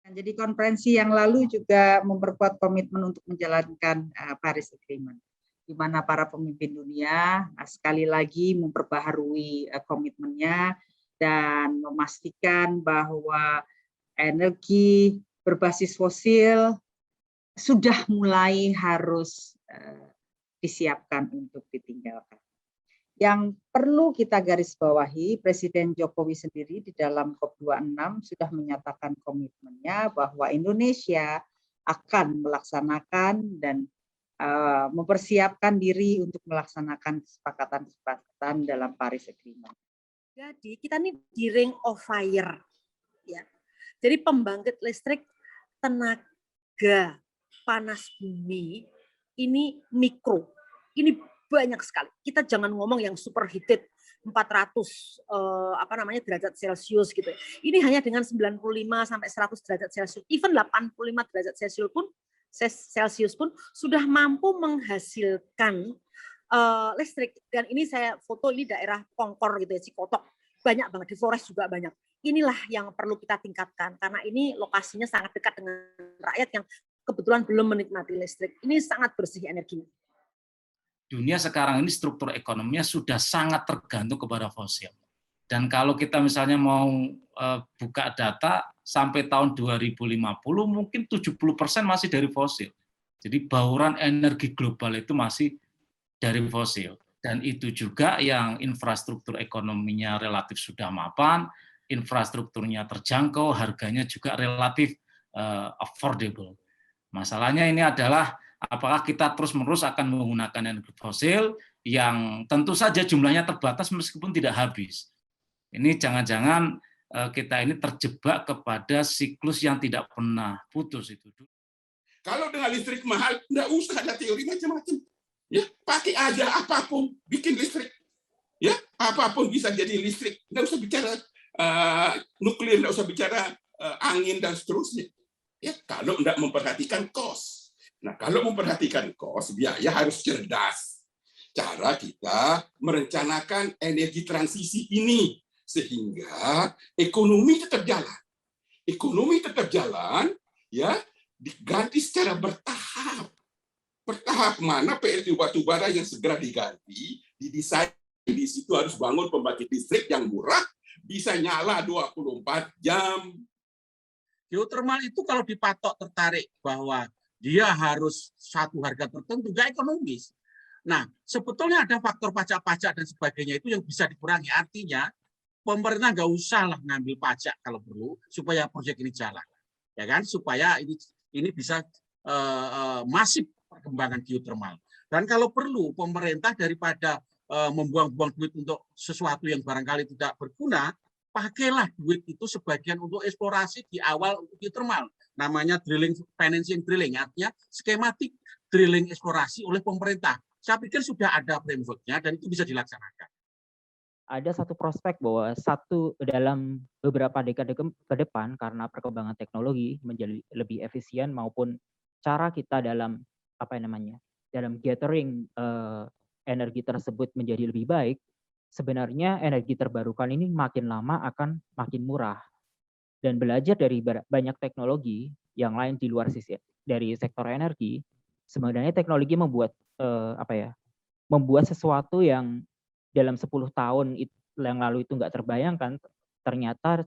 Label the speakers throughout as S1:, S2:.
S1: Jadi konferensi yang lalu juga memperkuat komitmen untuk menjalankan Paris Agreement, di mana para pemimpin dunia sekali lagi memperbaharui komitmennya dan memastikan bahwa energi berbasis fosil sudah mulai harus disiapkan untuk ditinggalkan. Yang perlu kita garis bawahi, Presiden Jokowi sendiri di dalam COP26 sudah menyatakan komitmennya bahwa Indonesia akan melaksanakan dan mempersiapkan diri untuk melaksanakan kesepakatan-kesepakatan dalam Paris Agreement.
S2: Jadi kita ini di ring of fire, ya. Jadi pembangkit listrik tenaga panas bumi ini mikro, ini banyak sekali. Kita jangan ngomong yang superheated 400 derajat Celcius gitu. Ini hanya dengan 95 sampai 100 derajat Celcius, even 85 derajat Celcius pun sudah mampu menghasilkan listrik. Dan ini saya foto ini daerah Pongkor gitu ya, Cikotok. Banyak banget, di Flores juga banyak. Inilah yang perlu kita tingkatkan karena ini lokasinya sangat dekat dengan rakyat yang kebetulan belum menikmati listrik. Ini sangat bersih energinya.
S3: Dunia sekarang ini struktur ekonominya sudah sangat tergantung kepada fosil. Dan kalau kita misalnya mau buka data sampai tahun 2050 mungkin 70% masih dari fosil. Jadi bauran energi global itu masih dari fosil. Dan itu juga yang infrastruktur ekonominya relatif sudah mapan, infrastrukturnya terjangkau, harganya juga relatif affordable. Masalahnya ini adalah apakah kita terus-menerus akan menggunakan energi fosil yang tentu saja jumlahnya terbatas meskipun tidak habis. Ini jangan-jangan kita ini terjebak kepada siklus yang tidak pernah putus itu.
S4: Kalau dengan listrik mahal, nggak usah ada teori macam-macam. Ya, pakai aja apapun, bikin listrik. Ya, apapun bisa jadi listrik. Nggak usah bicara nuklir, nggak usah bicara angin dan seterusnya. Ya, kalau nggak memperhatikan cost. Nah, kalau memperhatikan cost, biaya harus cerdas. Cara kita merencanakan energi transisi ini sehingga ekonomi tetap jalan. Ekonomi tetap jalan, ya, diganti secara bertahap. Bertahap mana PLTU batubara yang segera diganti, didesain di situ harus bangun pembangkit listrik yang murah, bisa nyala 24 jam.
S5: Geothermal itu kalau dipatok tertarik bahwa dia harus satu harga tertentu, nggak ekonomis. Nah, sebetulnya ada faktor pajak-pajak dan sebagainya itu yang bisa dikurangi. Artinya, pemerintah nggak usah lah ngambil pajak kalau perlu, supaya proyek ini jalan. Ya kan? Supaya ini bisa masif perkembangan geothermal. Dan kalau perlu, pemerintah daripada membuang-buang duit untuk sesuatu yang barangkali tidak berguna, pakailah duit itu sebagian untuk eksplorasi di awal untuk geothermal. Namanya drilling, financing drilling, artinya skematik drilling eksplorasi oleh pemerintah. Saya pikir sudah ada framework-nya dan itu bisa dilaksanakan.
S6: Ada satu prospek bahwa dalam beberapa dekade ke depan karena perkembangan teknologi menjadi lebih efisien maupun cara kita dalam dalam gathering energi tersebut menjadi lebih baik, sebenarnya energi terbarukan ini makin lama akan makin murah. Dan belajar dari banyak teknologi yang lain di luar dari sektor energi, sebenarnya teknologi membuat membuat sesuatu yang dalam 10 tahun yang lalu itu nggak terbayangkan, ternyata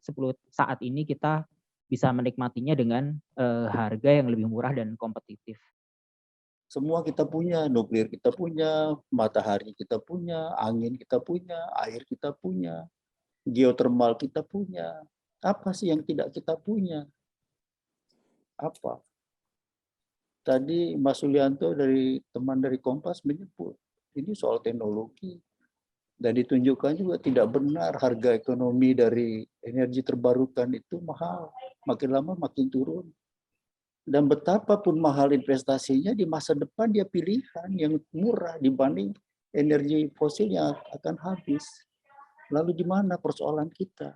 S6: saat ini kita bisa menikmatinya dengan harga yang lebih murah dan kompetitif.
S7: Semua kita punya, nuklir kita punya, matahari kita punya, angin kita punya, air kita punya, geothermal kita punya. Apa sih yang tidak kita punya? Apa? Tadi Mas Sulianto teman dari Kompas menyebut, ini soal teknologi. Dan ditunjukkan juga tidak benar harga ekonomi dari energi terbarukan itu mahal. Makin lama makin turun. Dan betapapun mahal investasinya, di masa depan dia pilihan yang murah dibanding energi fosil yang akan habis. Lalu di mana persoalan kita?